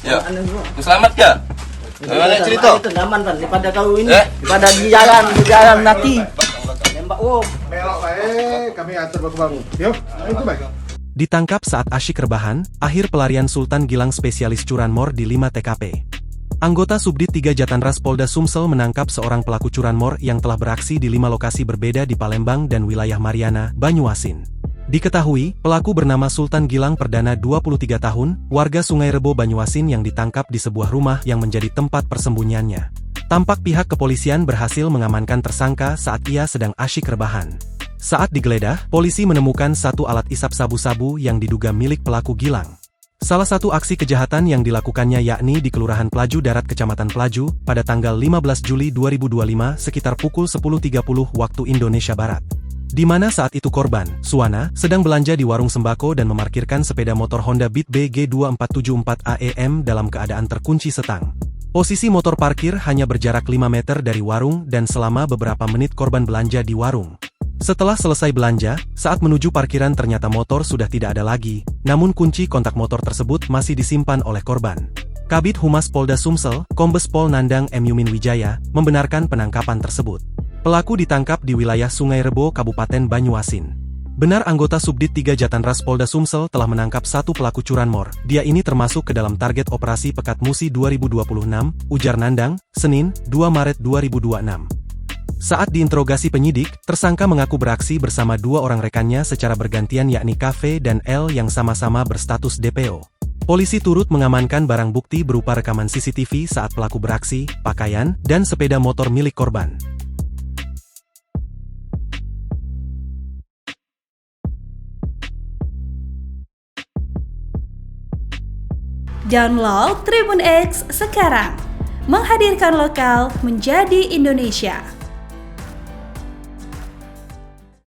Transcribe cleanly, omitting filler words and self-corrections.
Ya. Selamat ya? Bagaimana cerita? Itu nyaman kan daripada kau ini, daripada di jalan nanti. Nembak Melok baik, kami atur baku-baku. Yuk, itu baik. Ditangkap saat asyik rebahan, akhir pelarian Sultan Gilang spesialis curanmor di 5 TKP. Anggota Subdit 3 Jatanras Polda Sumsel menangkap seorang pelaku curanmor yang telah beraksi di 5 lokasi berbeda di Palembang dan wilayah Mariana, Banyuasin. Diketahui, pelaku bernama Sultan Gilang Perdana 23 tahun, warga Sungai Rebo Banyuasin yang ditangkap di sebuah rumah yang menjadi tempat persembunyiannya. Tampak pihak kepolisian berhasil mengamankan tersangka saat ia sedang asyik rebahan. Saat digeledah, polisi menemukan satu alat isap sabu-sabu yang diduga milik pelaku Gilang. Salah satu aksi kejahatan yang dilakukannya yakni di Kelurahan Pelaju Darat Kecamatan Pelaju, pada tanggal 15 Juli 2025 sekitar pukul 10.30 waktu Indonesia Barat. Di mana saat itu korban, Suwana, sedang belanja di warung sembako dan memarkirkan sepeda motor Honda Beat BG2474 AEM dalam keadaan terkunci setang. Posisi motor parkir hanya berjarak 5 meter dari warung dan selama beberapa menit korban belanja di warung. Setelah selesai belanja, saat menuju parkiran ternyata motor sudah tidak ada lagi, namun kunci kontak motor tersebut masih disimpan oleh korban. Kabid Humas Polda Sumsel, Kombes Pol Nandang M. Yumin Wijaya, membenarkan penangkapan tersebut. Pelaku ditangkap di wilayah Sungai Rebo, Kabupaten Banyuasin. Benar anggota Subdit 3 Jatanras Polda Sumsel telah menangkap satu pelaku curanmor. Dia ini termasuk ke dalam target operasi Pekat Musi 2026, ujar Nandang, Senin, 2 Maret 2026. Saat diinterogasi penyidik, tersangka mengaku beraksi bersama 2 orang rekannya secara bergantian yakni KV dan L yang sama-sama berstatus DPO. Polisi turut mengamankan barang bukti berupa rekaman CCTV saat pelaku beraksi, pakaian, dan sepeda motor milik korban. Download Tribun X sekarang, menghadirkan lokal menjadi Indonesia.